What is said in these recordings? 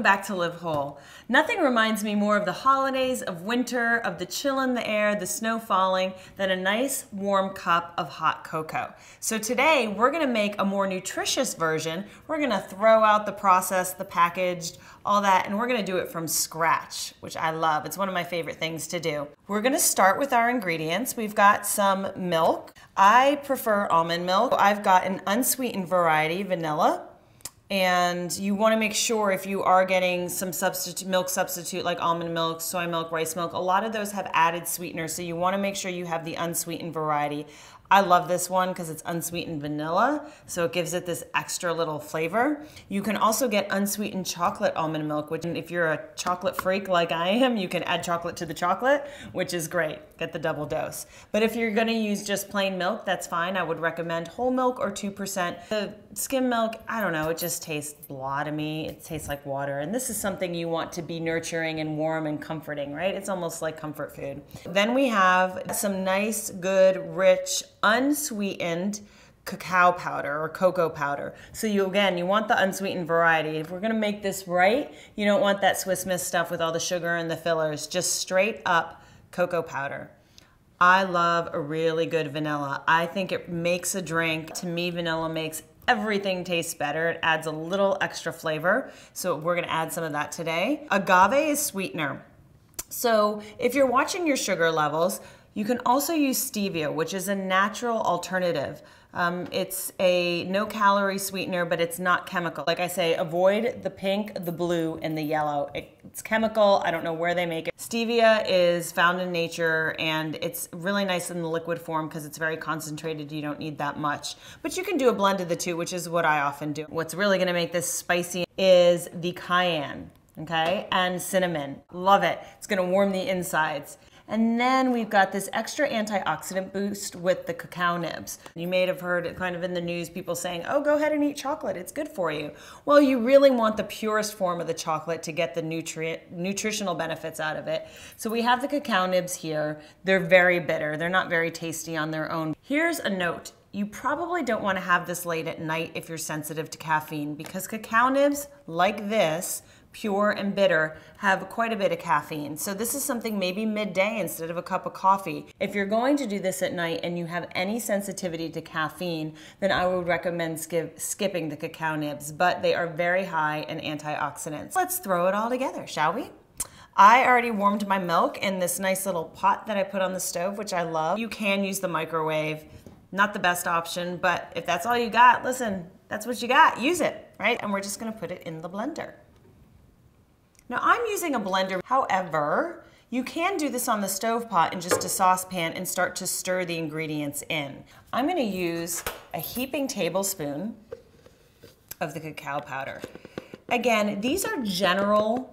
back to Live Whole. Nothing reminds me more of the holidays, of winter, of the chill in the air, the snow falling, than a nice warm cup of hot cocoa. So today we're gonna make a more nutritious version. We're gonna throw out the processed, the packaged, all that, and we're gonna do it from scratch, which I love. It's one of my favorite things to do. We're gonna start with our ingredients. We've got some milk. I prefer almond milk. I've got an unsweetened variety, vanilla. And you want to make sure if you are getting some milk substitute like almond milk, soy milk, rice milk, a lot of those have added sweeteners, so you want to make sure you have the unsweetened variety. I love this one because it's unsweetened vanilla, so it gives it this extra little flavor. You can also get unsweetened chocolate almond milk, which if you're a chocolate freak like I am, you can add chocolate to the chocolate, which is great. Get the double dose. But if you're going to use just plain milk, that's fine. I would recommend whole milk or 2%. The skim milk, I don't know, it just tastes blah to me. It tastes like water. And this is something you want to be nurturing and warm and comforting, right? It's almost like comfort food. Then we have some nice, good, rich, unsweetened cacao powder or cocoa powder. So you want the unsweetened variety. If we're gonna make this right, you don't want that Swiss Miss stuff with all the sugar and the fillers, just straight up cocoa powder. I love a really good vanilla. I think it makes a drink. To me, vanilla makes everything taste better. It adds a little extra flavor. So we're gonna add some of that today. Agave is sweetener. So if you're watching your sugar levels, you can also use stevia, which is a natural alternative. It's a no-calorie sweetener, but it's not chemical. Like I say, avoid the pink, the blue, and the yellow. It's chemical. I don't know where they make it. Stevia is found in nature, and it's really nice in the liquid form because it's very concentrated. You don't need that much. But you can do a blend of the two, which is what I often do. What's really going to make this spicy is the cayenne, okay, and cinnamon. Love it. It's going to warm the insides. And then we've got this extra antioxidant boost with the cacao nibs. You may have heard it kind of in the news, people saying, oh, go ahead and eat chocolate, it's good for you. Well, you really want the purest form of the chocolate to get the nutritional benefits out of it. So we have the cacao nibs here. They're very bitter. They're not very tasty on their own. Here's a note. You probably don't want to have this late at night if you're sensitive to caffeine, because cacao nibs like this, pure and bitter, have quite a bit of caffeine. So this is something maybe midday instead of a cup of coffee. If you're going to do this at night and you have any sensitivity to caffeine, then I would recommend skipping the cacao nibs, but they are very high in antioxidants. Let's throw it all together, shall we? I already warmed my milk in this nice little pot that I put on the stove, which I love. You can use the microwave. Not the best option, but if that's all you got, listen, that's what you got. Use it, right? And we're just gonna put it in the blender. Now I'm using a blender. However, you can do this on the stove pot in just a saucepan and start to stir the ingredients in. I'm gonna use a heaping tablespoon of the cacao powder. Again, these are general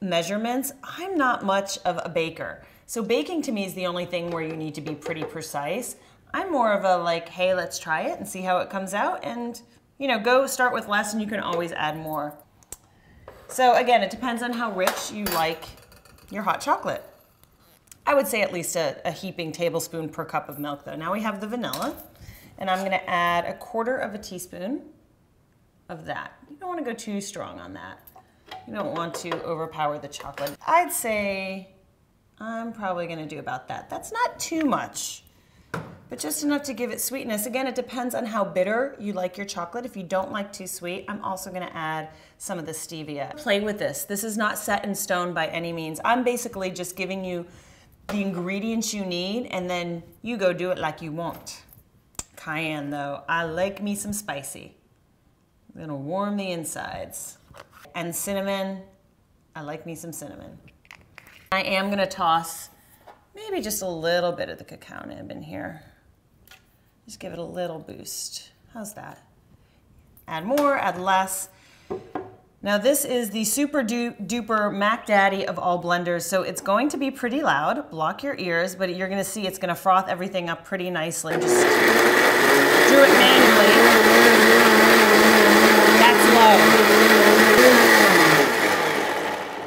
measurements. I'm not much of a baker. So baking to me is the only thing where you need to be pretty precise. I'm more of a like, hey, let's try it and see how it comes out, and go start with less and you can always add more. So again, it depends on how rich you like your hot chocolate. I would say at least a heaping tablespoon per cup of milk though. Now we have the vanilla, and I'm gonna add 1/4 teaspoon of that. You don't wanna go too strong on that. You don't want to overpower the chocolate. I'd say I'm probably gonna do about that. That's not too much, but just enough to give it sweetness. Again, it depends on how bitter you like your chocolate. If you don't like too sweet, I'm also gonna add some of the stevia. Play with this. This is not set in stone by any means. I'm basically just giving you the ingredients you need, and then you go do it like you want. Cayenne though, I like me some spicy. I'm gonna warm the insides. And cinnamon, I like me some cinnamon. I am gonna toss maybe just a little bit of the cacao nib in here. Just give it a little boost. How's that? Add more, add less. Now this is the super duper Mac Daddy of all blenders, so it's going to be pretty loud. Block your ears, but you're gonna see it's gonna froth everything up pretty nicely. Just do it manually. That's low.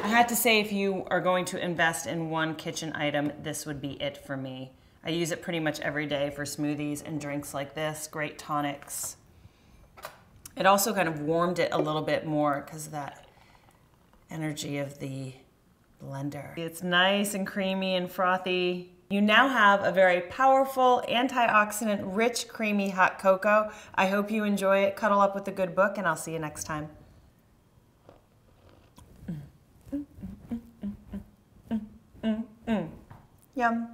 I had to say, if you are going to invest in one kitchen item, this would be it for me. I use it pretty much every day for smoothies and drinks like this, great tonics. It also kind of warmed it a little bit more because of that energy of the blender. It's nice and creamy and frothy. You now have a very powerful, antioxidant, rich, creamy hot cocoa. I hope you enjoy it. Cuddle up with a good book, and I'll see you next time. Yum.